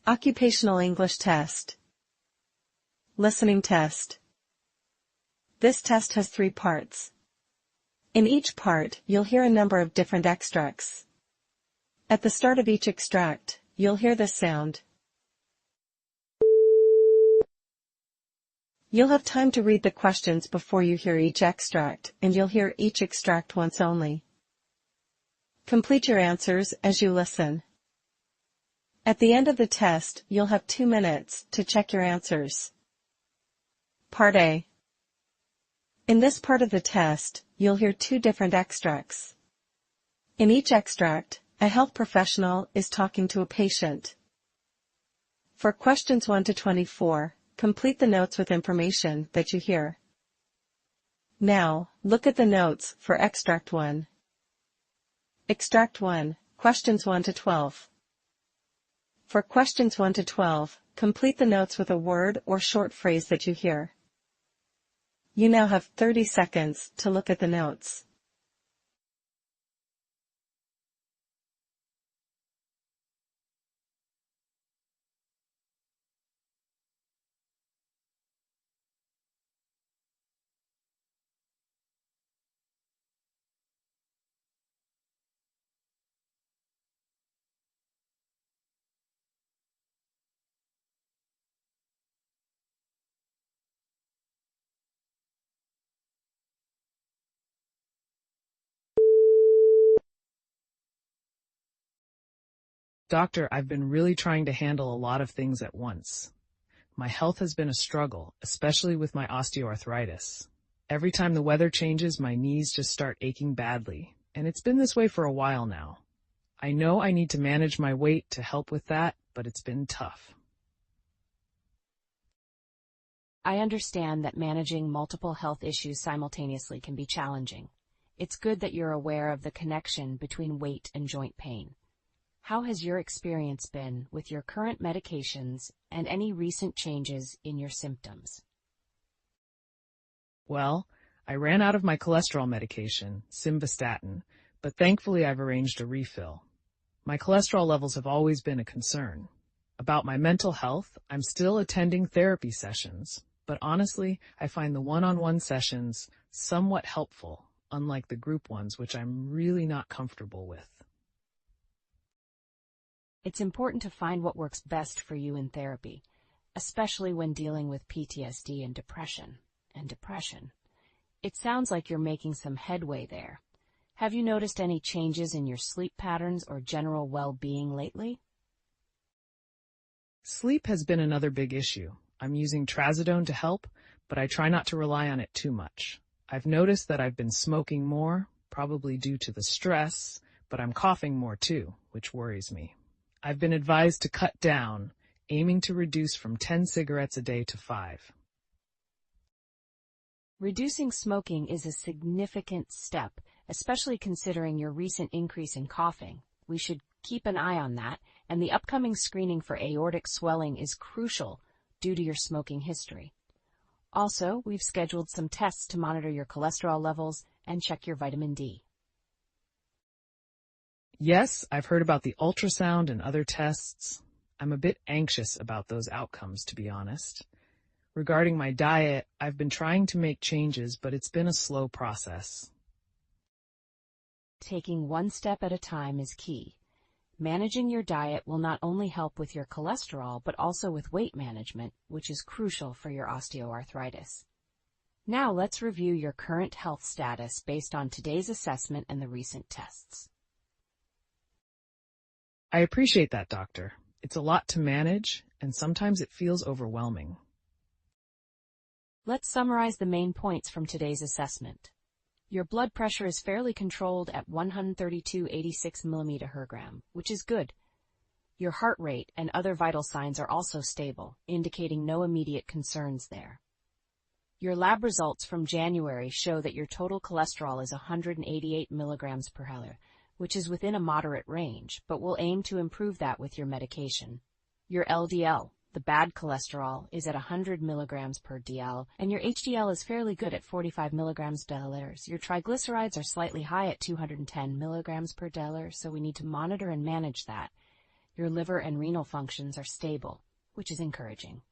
Occupational English Test. Listening Test. This test has 3 parts. In each part, you'll hear a number of different extracts. At the start of each extract, you'll hear this sound. You'll have time to read the questions before you hear each extract, and you'll hear each extract once only. Complete your answers as you listen. At the end of the test, you'll have 2 minutes to check your answers. Part A. In this part of the test, you'll hear 2 different extracts. In each extract, a health professional is talking to a patient. For questions 1 to 24, complete the notes with information that you hear. Now, look at the notes for Extract 1. Extract 1, questions 1 to 12. For questions 1 to 12, complete the notes with a word or short phrase that you hear. You now have 30 seconds to look at the notes. Doctor, I've been really trying to handle a lot of things at once. My health has been a struggle, especially with my osteoarthritis. Every time the weather changes, my knees just start aching badly, and it's been this way for a while now. I know I need to manage my weight to help with that, but it's been tough. I understand that managing multiple health issues simultaneously can be challenging. It's good that you're aware of the connection between weight and joint pain. How has your experience been with your current medications and any recent changes in your symptoms? Well, I ran out of my cholesterol medication, simvastatin, but thankfully I've arranged a refill. My cholesterol levels have always been a concern. About my mental health, I'm still attending therapy sessions, but honestly, I find the one-on-one sessions somewhat helpful, unlike the group ones, which I'm really not comfortable with. It's important to find what works best for you in therapy, especially when dealing with PTSD and depression. It sounds like you're making some headway there. Have you noticed any changes in your sleep patterns or general well-being lately? Sleep has been another big issue. I'm using trazodone to help, but I try not to rely on it too much. I've noticed that I've been smoking more, probably due to the stress, but I'm coughing more too, which worries me. I've been advised to cut down, aiming to reduce from 10 cigarettes a day to 5. Reducing smoking is a significant step, especially considering your recent increase in coughing. We should keep an eye on that, and the upcoming screening for aortic swelling is crucial due to your smoking history. Also, we've scheduled some tests to monitor your cholesterol levels and check your vitamin D. Yes, I've heard about the ultrasound and other tests. I'm a bit anxious about those outcomes, to be honest. Regarding my diet, I've been trying to make changes, but it's been a slow process. Taking one step at a time is key. Managing your diet will not only help with your cholesterol, but also with weight management, which is crucial for your osteoarthritis. Now let's review your current health status based on today's assessment and the recent tests. I appreciate that, doctor. It's a lot to manage, and sometimes it feels overwhelming. Let's summarize the main points from today's assessment. Your blood pressure is fairly controlled at 132/86 mm/Hg, which is good. Your heart rate and other vital signs are also stable, indicating no immediate concerns there. Your lab results from January show that your total cholesterol is 188 mg/L, which is within a moderate range, but we'll aim to improve that with your medication. Your LDL, the bad cholesterol, is at 100 mg/dl, and your HDL is fairly good at 45 mg/dl. Your triglycerides are slightly high at 210 mg/dl, so we need to monitor and manage that. Your liver and renal functions are stable, which is encouraging.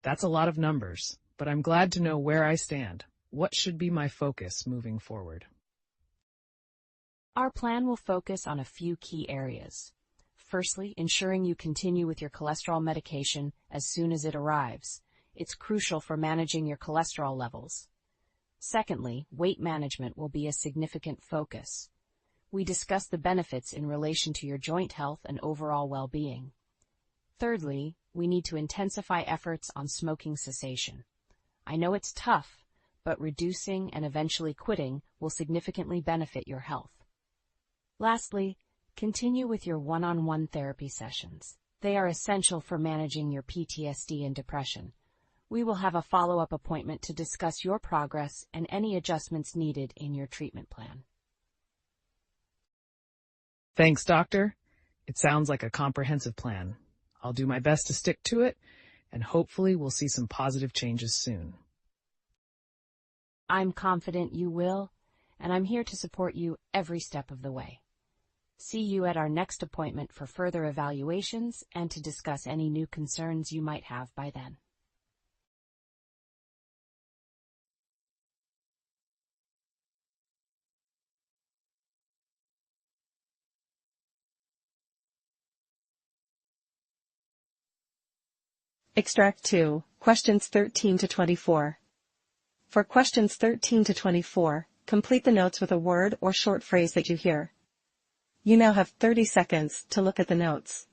That's a lot of numbers, but I'm glad to know where I stand. What should be my focus moving forward? Our plan will focus on a few key areas. Firstly, ensuring you continue with your cholesterol medication as soon as it arrives. It's crucial for managing your cholesterol levels. Secondly, weight management will be a significant focus. We discuss the benefits in relation to your joint health and overall well-being. Thirdly, we need to intensify efforts on smoking cessation. I know it's tough, but reducing and eventually quitting will significantly benefit your health. Lastly, continue with your one-on-one therapy sessions. They are essential for managing your PTSD and depression. We will have a follow-up appointment to discuss your progress and any adjustments needed in your treatment plan. Thanks, doctor. It sounds like a comprehensive plan. I'll do my best to stick to it, and hopefully we'll see some positive changes soon. I'm confident you will, and I'm here to support you every step of the way. See you at our next appointment for further evaluations and to discuss any new concerns you might have by then. Extract 2, questions 13 to 24. For questions 13 to 24, complete the notes with a word or short phrase that you hear. You now have 30 seconds to look at the notes.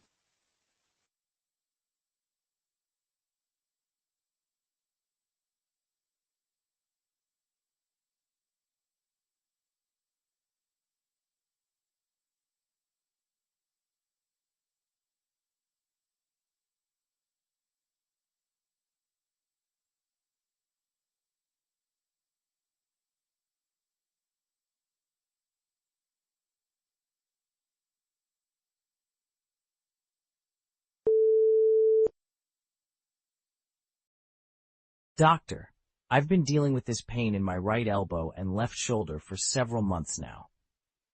Doctor, I've been dealing with this pain in my right elbow and left shoulder for several months now.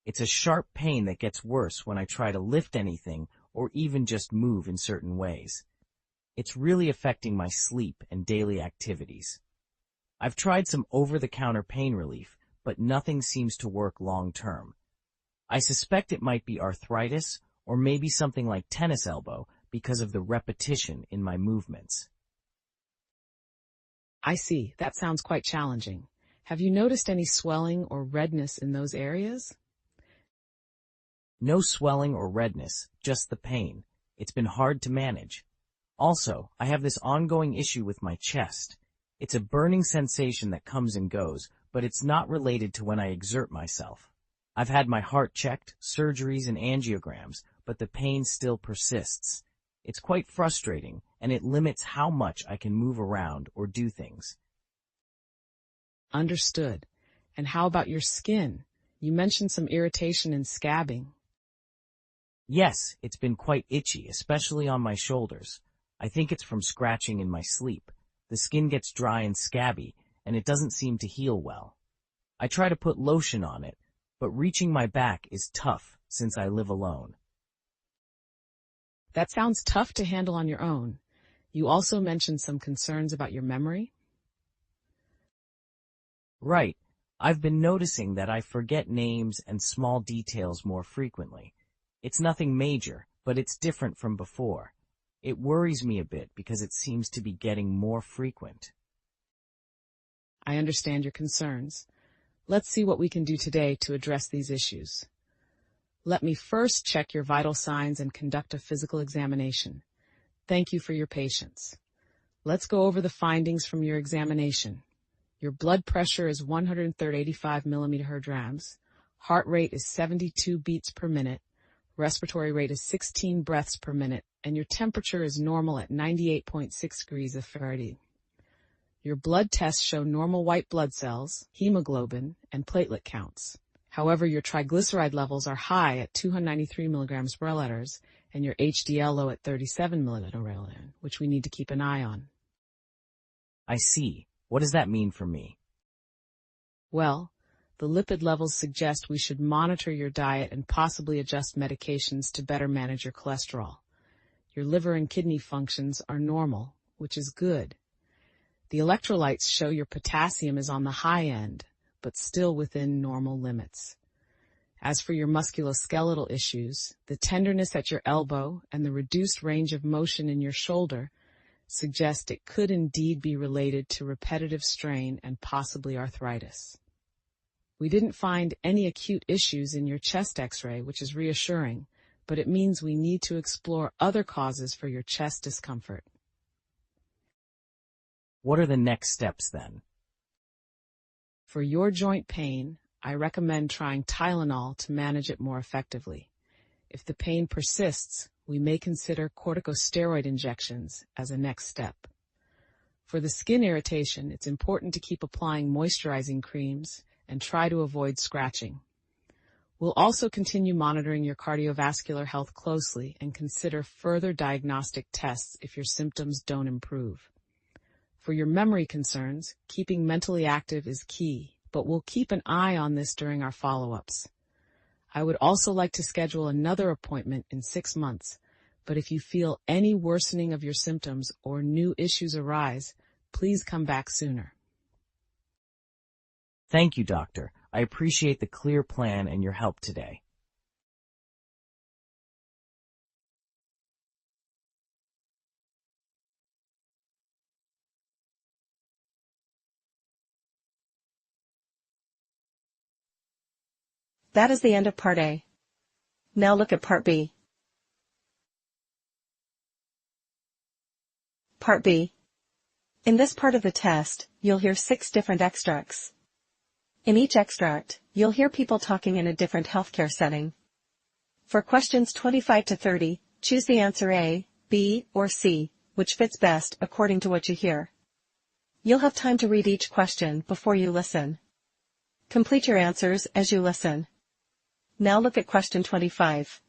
It's a sharp pain that gets worse when I try to lift anything or even just move in certain ways. It's really affecting my sleep and daily activities. I've tried some over-the-counter pain relief, but nothing seems to work long-term. I suspect it might be arthritis or maybe something like tennis elbow because of the repetition in my movements. I see. That sounds quite challenging. Have you noticed any swelling or redness in those areas? No swelling or redness, just the pain. It's been hard to manage. Also, I have this ongoing issue with my chest. It's a burning sensation that comes and goes, but it's not related to when I exert myself. I've had my heart checked, surgeries and angiograms, but the pain still persists. It's quite frustrating, and it limits how much I can move around or do things. Understood. And how about your skin? You mentioned some irritation and scabbing. Yes, it's been quite itchy, especially on my shoulders. I think it's from scratching in my sleep. The skin gets dry and scabby, and it doesn't seem to heal well. I try to put lotion on it, but reaching my back is tough since I live alone. That sounds tough to handle on your own. You also mentioned some concerns about your memory. Right. I've been noticing that I forget names and small details more frequently. It's nothing major, but it's different from before. It worries me a bit because it seems to be getting more frequent. I understand your concerns. Let's see what we can do today to address these issues. Let me first check your vital signs and conduct a physical examination. Thank you for your patience. Let's go over the findings from your examination. Your blood pressure is 185 mmHg. Heart rate is 72 beats per minute. Respiratory rate is 16 breaths per minute, and your temperature is normal at 98.6 degrees of Fahrenheit. Your blood tests show normal white blood cells, hemoglobin, and platelet counts. However, your triglyceride levels are high at 293 milligrams per milliliters, and your HDL low at 37 milliliters, which we need to keep an eye on. I see. What does that mean for me? Well, the lipid levels suggest we should monitor your diet and possibly adjust medications to better manage your cholesterol. Your liver and kidney functions are normal, which is good. The electrolytes show your potassium is on the high end, but still within normal limits. As for your musculoskeletal issues, the tenderness at your elbow and the reduced range of motion in your shoulder suggest it could indeed be related to repetitive strain and possibly arthritis. We didn't find any acute issues in your chest X-ray, which is reassuring, but it means we need to explore other causes for your chest discomfort. What are the next steps then? For your joint pain, I recommend trying Tylenol to manage it more effectively. If the pain persists, we may consider corticosteroid injections as a next step. For the skin irritation, it's important to keep applying moisturizing creams and try to avoid scratching. We'll also continue monitoring your cardiovascular health closely and consider further diagnostic tests if your symptoms don't improve. For your memory concerns, keeping mentally active is key, but we'll keep an eye on this during our follow-ups. I would also like to schedule another appointment in 6 months, but if you feel any worsening of your symptoms or new issues arise, please come back sooner. Thank you, doctor. I appreciate the clear plan and your help today. That is the end of Part A. Now look at Part B. Part B. In this part of the test, you'll hear 6 different extracts. In each extract, you'll hear people talking in a different healthcare setting. For questions 25 to 30, choose the answer A, B, or C, which fits best according to what you hear. You'll have time to read each question before you listen. Complete your answers as you listen. Now look at question 25.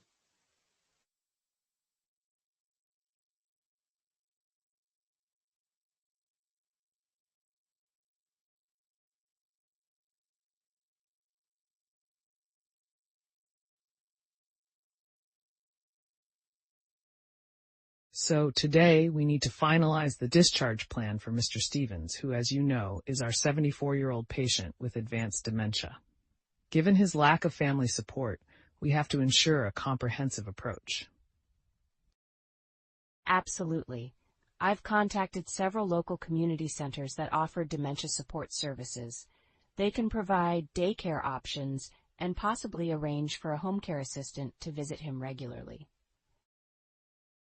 So today we need to finalize the discharge plan for Mr. Stevens, who, as you know, is our 74-year-old patient with advanced dementia. Given his lack of family support, we have to ensure a comprehensive approach. Absolutely. I've contacted several local community centers that offer dementia support services. They can provide daycare options and possibly arrange for a home care assistant to visit him regularly.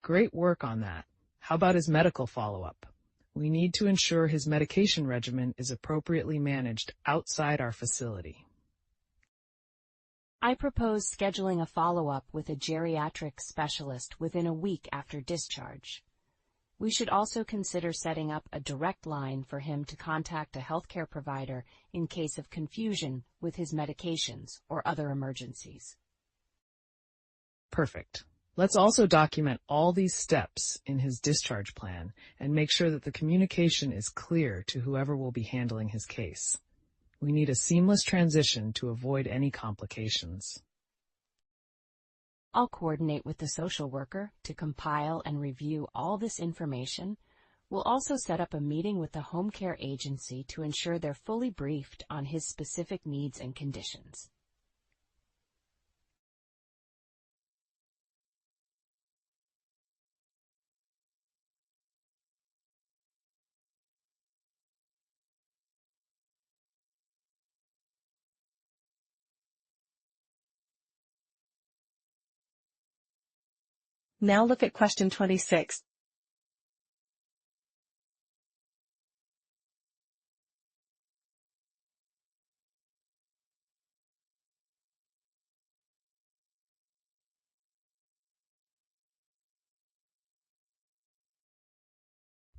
Great work on that. How about his medical follow-up? We need to ensure his medication regimen is appropriately managed outside our facility. I propose scheduling a follow-up with a geriatric specialist within a week after discharge. We should also consider setting up a direct line for him to contact a healthcare provider in case of confusion with his medications or other emergencies. Perfect. Let's also document all these steps in his discharge plan and make sure that the communication is clear to whoever will be handling his case. We need a seamless transition to avoid any complications. I'll coordinate with the social worker to compile and review all this information. We'll also set up a meeting with the home care agency to ensure they're fully briefed on his specific needs and conditions. Now look at question 26.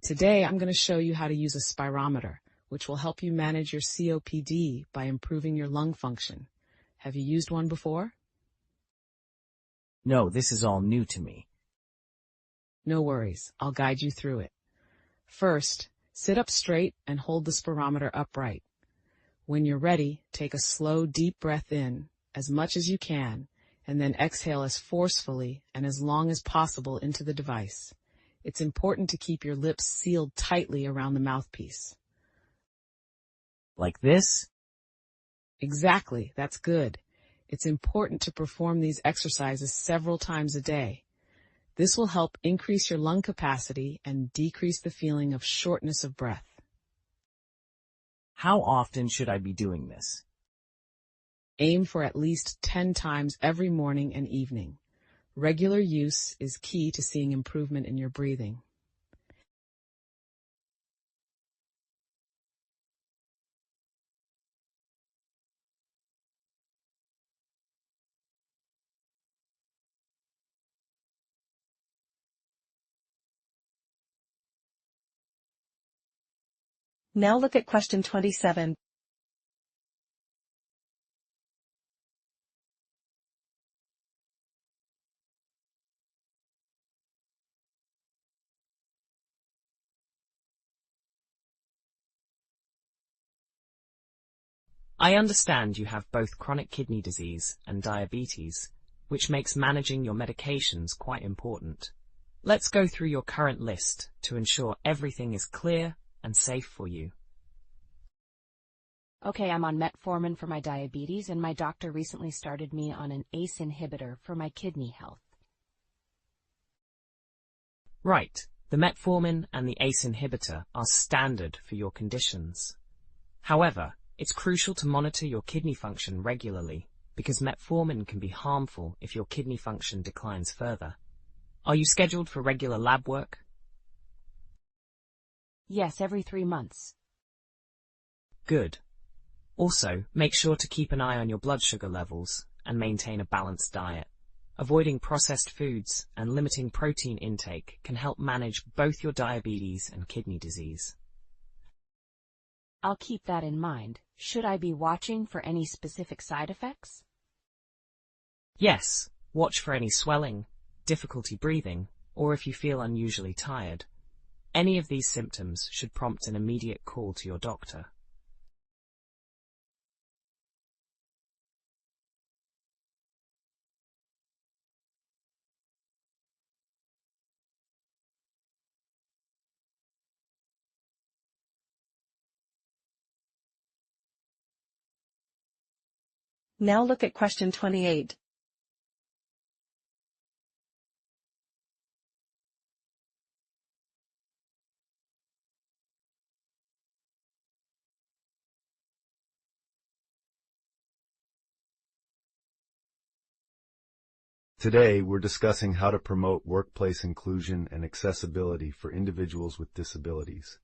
Today, I'm going to show you how to use a spirometer, which will help you manage your COPD by improving your lung function. Have you used one before? No, this is all new to me. No worries, I'll guide you through it. First, sit up straight and hold the spirometer upright. When you're ready, take a slow, deep breath in, as much as you can, and then exhale as forcefully and as long as possible into the device. It's important to keep your lips sealed tightly around the mouthpiece. Like this? Exactly, that's good. It's important to perform these exercises several times a day. This will help increase your lung capacity and decrease the feeling of shortness of breath. How often should I be doing this? Aim for at least 10 times every morning and evening. Regular use is key to seeing improvement in your breathing. Now look at question 27. I understand you have both chronic kidney disease and diabetes, which makes managing your medications quite important. Let's go through your current list to ensure everything is clear and safe for you. Okay, I'm on metformin for my diabetes, and my doctor recently started me on an ACE inhibitor for my kidney health. Right, the metformin and the ACE inhibitor are standard for your conditions. However, it's crucial to monitor your kidney function regularly because metformin can be harmful if your kidney function declines further. Are you scheduled for regular lab work? Yes, every 3 months. Good. Also, make sure to keep an eye on your blood sugar levels and maintain a balanced diet. Avoiding processed foods and limiting protein intake can help manage both your diabetes and kidney disease. I'll keep that in mind. Should I be watching for any specific side effects? Yes, watch for any swelling, difficulty breathing, or if you feel unusually tired. Any of these symptoms should prompt an immediate call to your doctor. Now look at question 28. Today, we're discussing how to promote workplace inclusion and accessibility for individuals with disabilities.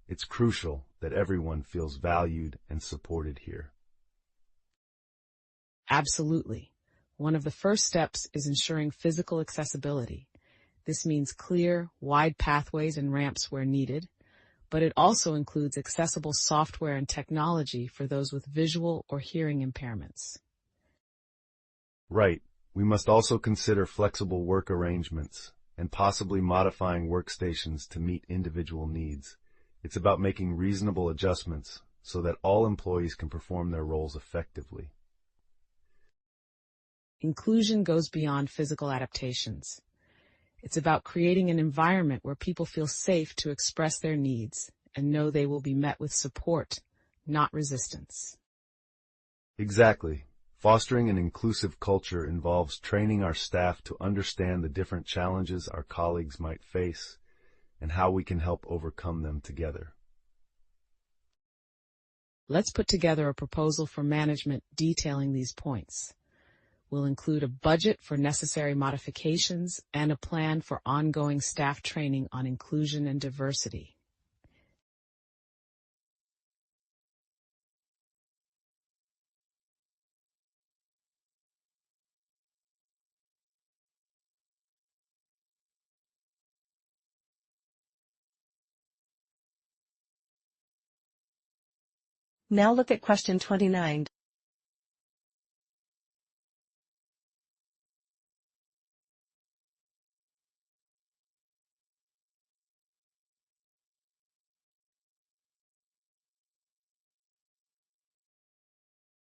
It's crucial that everyone feels valued and supported here. Absolutely. One of the first steps is ensuring physical accessibility. This means clear, wide pathways and ramps where needed, but it also includes accessible software and technology for those with visual or hearing impairments. Right. We must also consider flexible work arrangements and possibly modifying workstations to meet individual needs. It's about making reasonable adjustments so that all employees can perform their roles effectively. Inclusion goes beyond physical adaptations. It's about creating an environment where people feel safe to express their needs and know they will be met with support, not resistance. Exactly. Fostering an inclusive culture involves training our staff to understand the different challenges our colleagues might face and how we can help overcome them together. Let's put together a proposal for management detailing these points. We'll include a budget for necessary modifications and a plan for ongoing staff training on inclusion and diversity. Now look at question 29.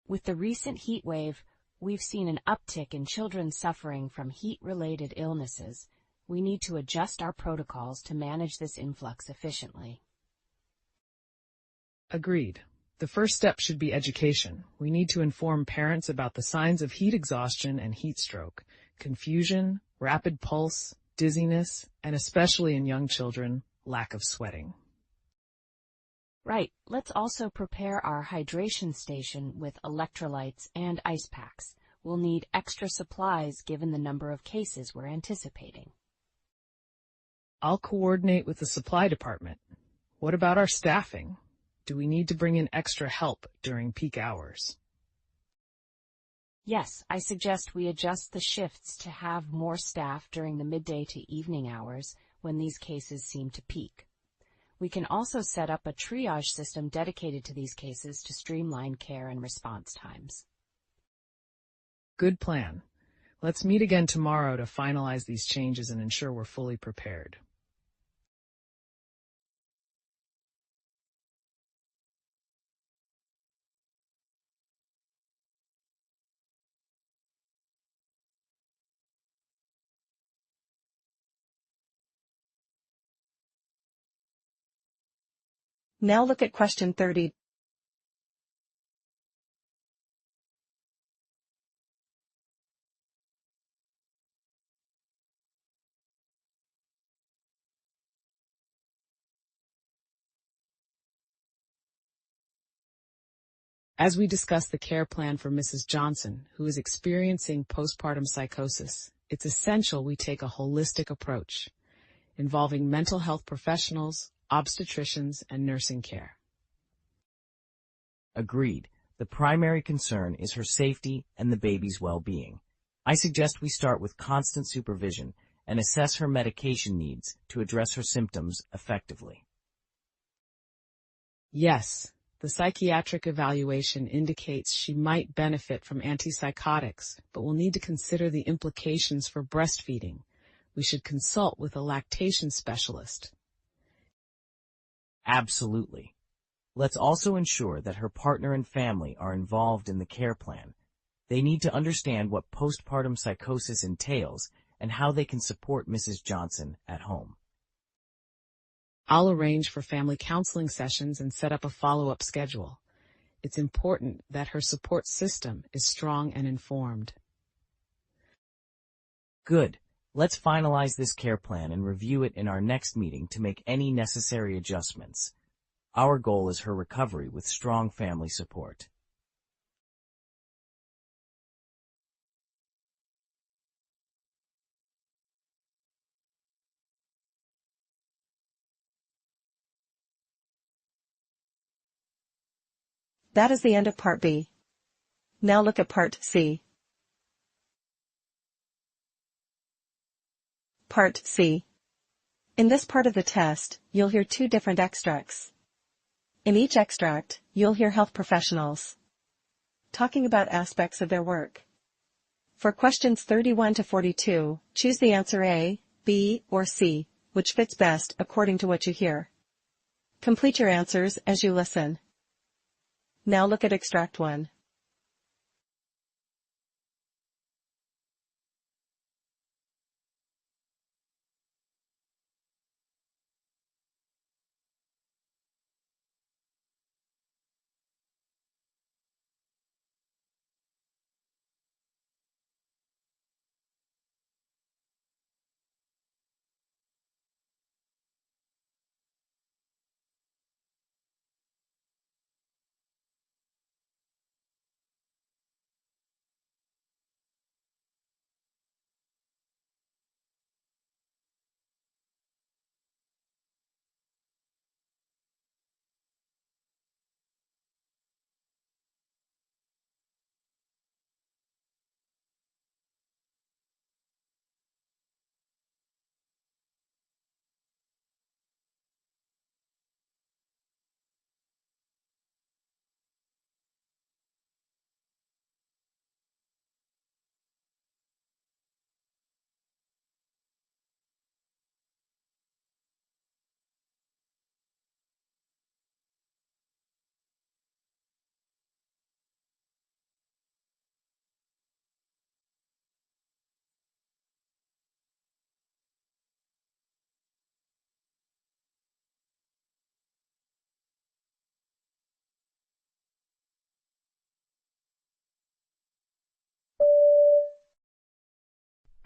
With the recent heat wave, we've seen an uptick in children suffering from heat-related illnesses. We need to adjust our protocols to manage this influx efficiently. Agreed. The first step should be education. We need to inform parents about the signs of heat exhaustion and heat stroke, confusion, rapid pulse, dizziness, and especially in young children, lack of sweating. Right. Let's also prepare our hydration station with electrolytes and ice packs. We'll need extra supplies given the number of cases we're anticipating. I'll coordinate with the supply department. What about our staffing? Do we need to bring in extra help during peak hours? Yes, I suggest we adjust the shifts to have more staff during the midday to evening hours when these cases seem to peak. We can also set up a triage system dedicated to these cases to streamline care and response times. Good plan. Let's meet again tomorrow to finalize these changes and ensure we're fully prepared. Now look at question 30. As we discuss the care plan for Mrs. Johnson, who is experiencing postpartum psychosis, it's essential we take a holistic approach, involving mental health professionals, obstetricians, and nursing care. Agreed. The primary concern is her safety and the baby's well-being. I suggest we start with constant supervision and assess her medication needs to address her symptoms effectively. Yes, the psychiatric evaluation indicates she might benefit from antipsychotics, but we'll need to consider the implications for breastfeeding. We should consult with a lactation specialist. Absolutely. Let's also ensure that her partner and family are involved in the care plan. They need to understand what postpartum psychosis entails and how they can support Mrs. Johnson at home. I'll arrange for family counseling sessions and set up a follow-up schedule. It's important that her support system is strong and informed. Good. Let's finalize this care plan and review it in our next meeting to make any necessary adjustments. Our goal is her recovery with strong family support. That is the end of Part B. Now look at Part C. Part C. In this part of the test, you'll hear two different extracts. In each extract, you'll hear health professionals talking about aspects of their work. For questions 31 to 42, choose the answer A, B, or C, which fits best according to what you hear. Complete your answers as you listen. Now look at Extract 1.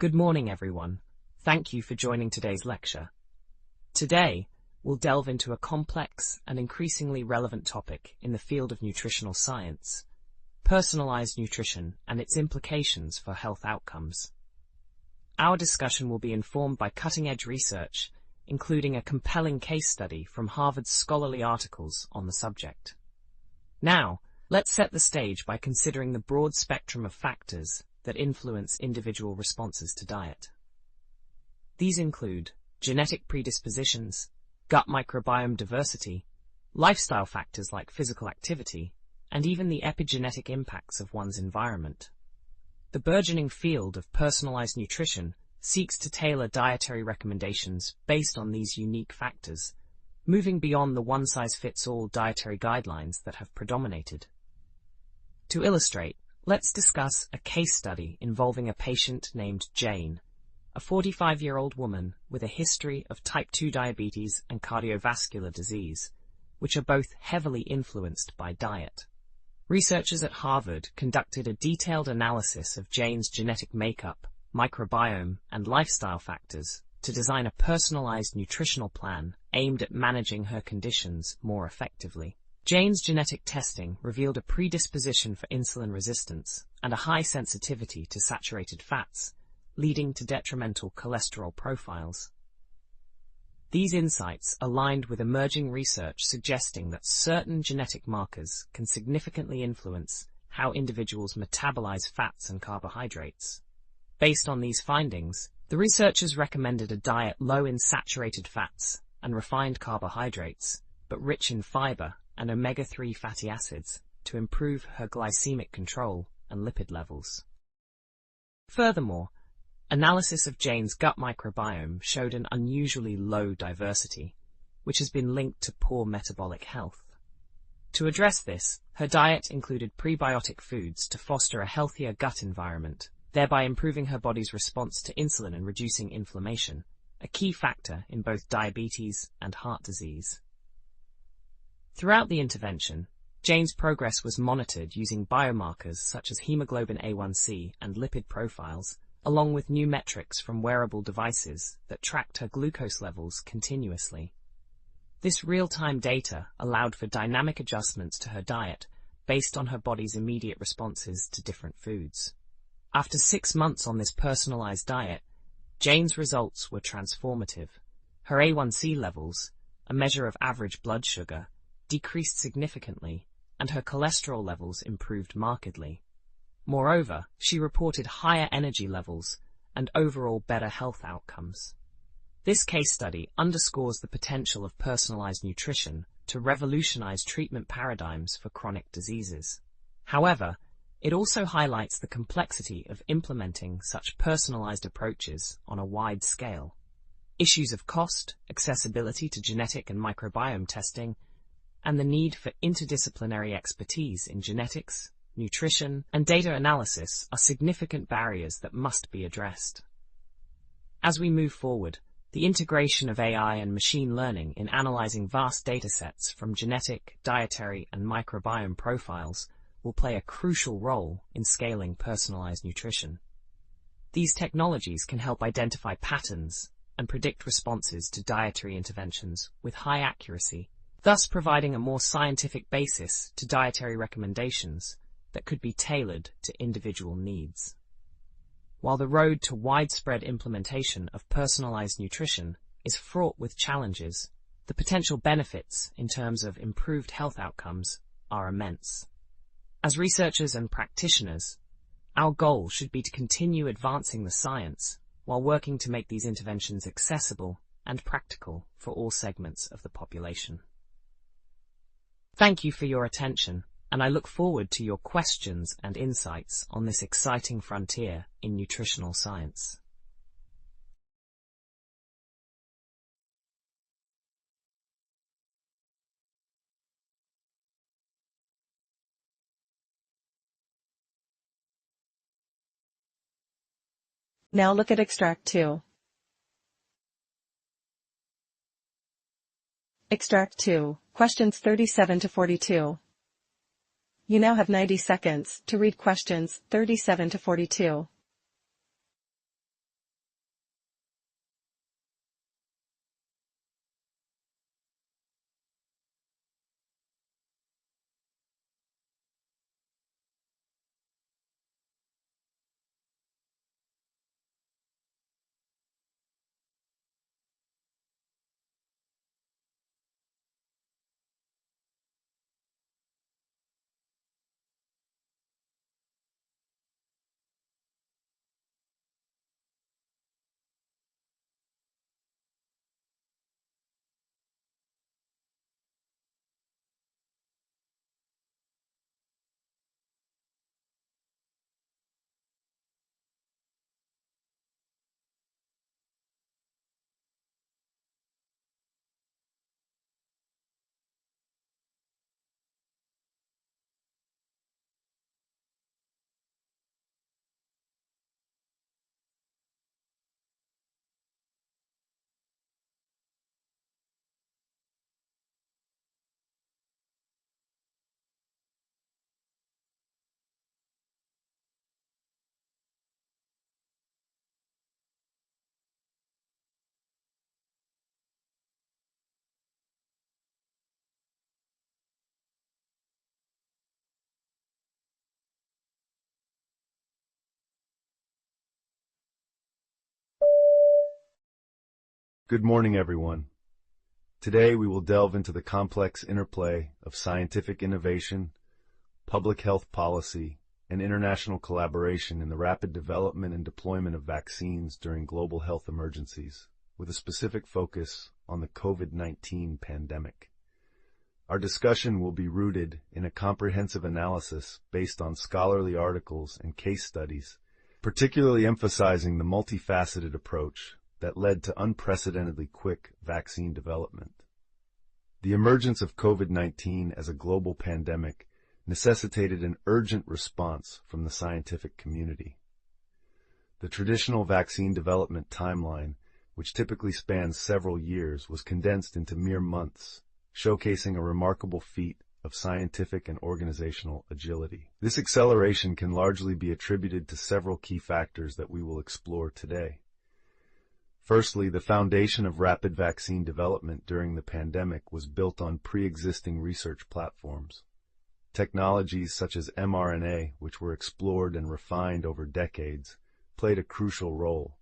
Good morning, everyone. Thank you for joining today's lecture. Today, we'll delve into a complex and increasingly relevant topic in the field of nutritional science: personalized nutrition and its implications for health outcomes. Our discussion will be informed by cutting-edge research, including a compelling case study from Harvard's scholarly articles on the subject. Now, let's set the stage by considering the broad spectrum of factors that influence individual responses to diet. These include genetic predispositions, gut microbiome diversity, lifestyle factors like physical activity, and even the epigenetic impacts of one's environment. The burgeoning field of personalized nutrition seeks to tailor dietary recommendations based on these unique factors, moving beyond the one-size-fits-all dietary guidelines that have predominated. To illustrate, let's discuss a case study involving a patient named Jane, a 45-year-old woman with a history of type 2 diabetes and cardiovascular disease, which are both heavily influenced by diet. Researchers at Harvard conducted a detailed analysis of Jane's genetic makeup, microbiome, and lifestyle factors to design a personalized nutritional plan aimed at managing her conditions more effectively. Jane's genetic testing revealed a predisposition for insulin resistance and a high sensitivity to saturated fats, leading to detrimental cholesterol profiles. These insights aligned with emerging research suggesting that certain genetic markers can significantly influence how individuals metabolize fats and carbohydrates. Based on these findings, the researchers recommended a diet low in saturated fats and refined carbohydrates, but rich in fiber and omega-3 fatty acids to improve her glycemic control and lipid levels. Furthermore, analysis of Jane's gut microbiome showed an unusually low diversity, which has been linked to poor metabolic health. To address this, her diet included prebiotic foods to foster a healthier gut environment, thereby improving her body's response to insulin and reducing inflammation, a key factor in both diabetes and heart disease. Throughout the intervention, Jane's progress was monitored using biomarkers such as hemoglobin A1C and lipid profiles, along with new metrics from wearable devices that tracked her glucose levels continuously. This real-time data allowed for dynamic adjustments to her diet based on her body's immediate responses to different foods. After 6 months on this personalized diet, Jane's results were transformative. Her A1C levels, a measure of average blood sugar, decreased significantly, and her cholesterol levels improved markedly. Moreover, she reported higher energy levels and overall better health outcomes. This case study underscores the potential of personalized nutrition to revolutionize treatment paradigms for chronic diseases. However, it also highlights the complexity of implementing such personalized approaches on a wide scale. Issues of cost, accessibility to genetic and microbiome testing, and the need for interdisciplinary expertise in genetics, nutrition, and data analysis are significant barriers that must be addressed. As we move forward, the integration of AI and machine learning in analyzing vast datasets from genetic, dietary, and microbiome profiles will play a crucial role in scaling personalized nutrition. These technologies can help identify patterns and predict responses to dietary interventions with high accuracy, thus providing a more scientific basis to dietary recommendations that could be tailored to individual needs. While the road to widespread implementation of personalized nutrition is fraught with challenges, the potential benefits in terms of improved health outcomes are immense. As researchers and practitioners, our goal should be to continue advancing the science while working to make these interventions accessible and practical for all segments of the population. Thank you for your attention, and I look forward to your questions and insights on this exciting frontier in nutritional science. Now look at Extract 2. Extract 2, questions 37 to 42. You now have 90 seconds to read questions 37 to 42. Good morning, everyone. Today we will delve into the complex interplay of scientific innovation, public health policy, and international collaboration in the rapid development and deployment of vaccines during global health emergencies, with a specific focus on the COVID-19 pandemic. Our discussion will be rooted in a comprehensive analysis based on scholarly articles and case studies, particularly emphasizing the multifaceted approach that led to unprecedentedly quick vaccine development. The emergence of COVID-19 as a global pandemic necessitated an urgent response from the scientific community. The traditional vaccine development timeline, which typically spans several years, was condensed into mere months, showcasing a remarkable feat of scientific and organizational agility. This acceleration can largely be attributed to several key factors that we will explore today. Firstly, the foundation of rapid vaccine development during the pandemic was built on pre-existing research platforms. Technologies such as mRNA, which were explored and refined over decades, played a crucial role.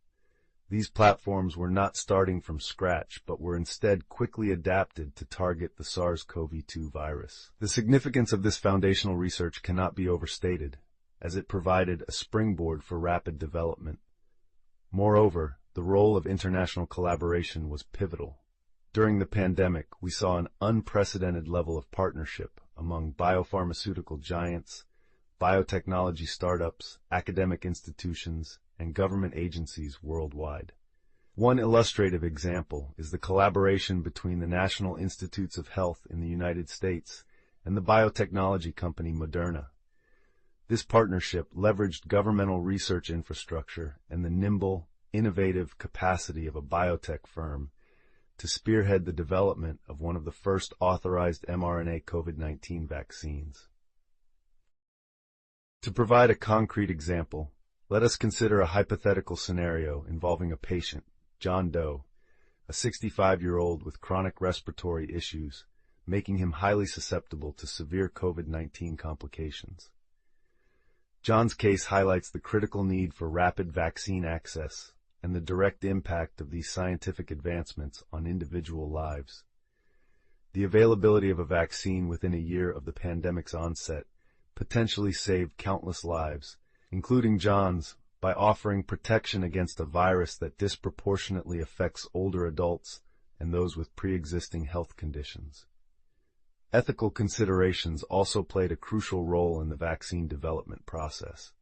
These platforms were not starting from scratch, but were instead quickly adapted to target the SARS-CoV-2 virus. The significance of this foundational research cannot be overstated, as it provided a springboard for rapid development. Moreover, the role of international collaboration was pivotal. During the pandemic, we saw an unprecedented level of partnership among biopharmaceutical giants, biotechnology startups, academic institutions, and government agencies worldwide. One illustrative example is the collaboration between the National Institutes of Health in the United States and the biotechnology company Moderna. This partnership leveraged governmental research infrastructure and the nimble, innovative capacity of a biotech firm to spearhead the development of one of the first authorized mRNA COVID-19 vaccines. To provide a concrete example, let us consider a hypothetical scenario involving a patient, John Doe, a 65-year-old with chronic respiratory issues, making him highly susceptible to severe COVID-19 complications. John's case highlights the critical need for rapid vaccine access and the direct impact of these scientific advancements on individual lives. The availability of a vaccine within a year of the pandemic's onset potentially saved countless lives, including John's, by offering protection against a virus that disproportionately affects older adults and those with pre-existing health conditions. Ethical considerations also played a crucial role in the vaccine development process.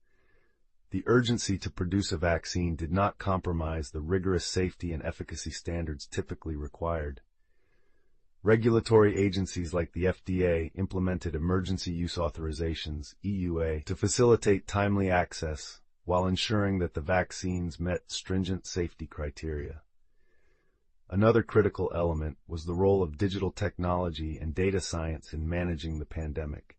The urgency to produce a vaccine did not compromise the rigorous safety and efficacy standards typically required. Regulatory agencies like the FDA implemented emergency use authorizations, EUA, to facilitate timely access while ensuring that the vaccines met stringent safety criteria. Another critical element was the role of digital technology and data science in managing the pandemic.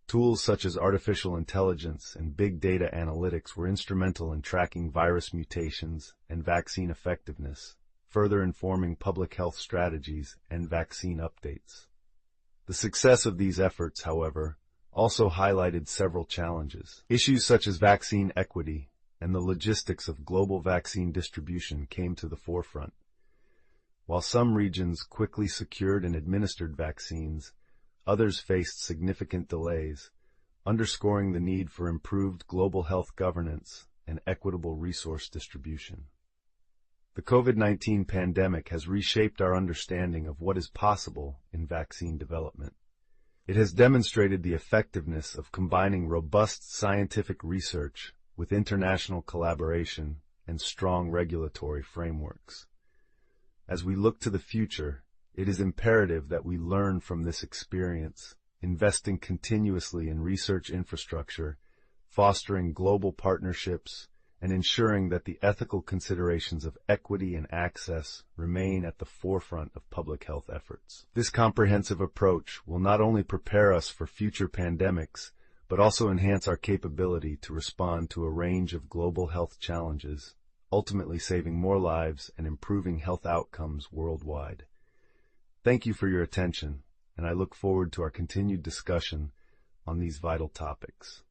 Tools such as artificial intelligence and big data analytics were instrumental in tracking virus mutations and vaccine effectiveness, further informing public health strategies and vaccine updates. The success of these efforts, however, also highlighted several challenges. Issues such as vaccine equity and the logistics of global vaccine distribution came to the forefront. While some regions quickly secured and administered vaccines, others faced significant delays, underscoring the need for improved global health governance and equitable resource distribution. The COVID-19 pandemic has reshaped our understanding of what is possible in vaccine development. It has demonstrated the effectiveness of combining robust scientific research with international collaboration and strong regulatory frameworks. As we look to the future, it is imperative that we learn from this experience, investing continuously in research infrastructure, fostering global partnerships, and ensuring that the ethical considerations of equity and access remain at the forefront of public health efforts. This comprehensive approach will not only prepare us for future pandemics, but also enhance our capability to respond to a range of global health challenges, ultimately saving more lives and improving health outcomes worldwide. Thank you for your attention, and I look forward to our continued discussion on these vital topics.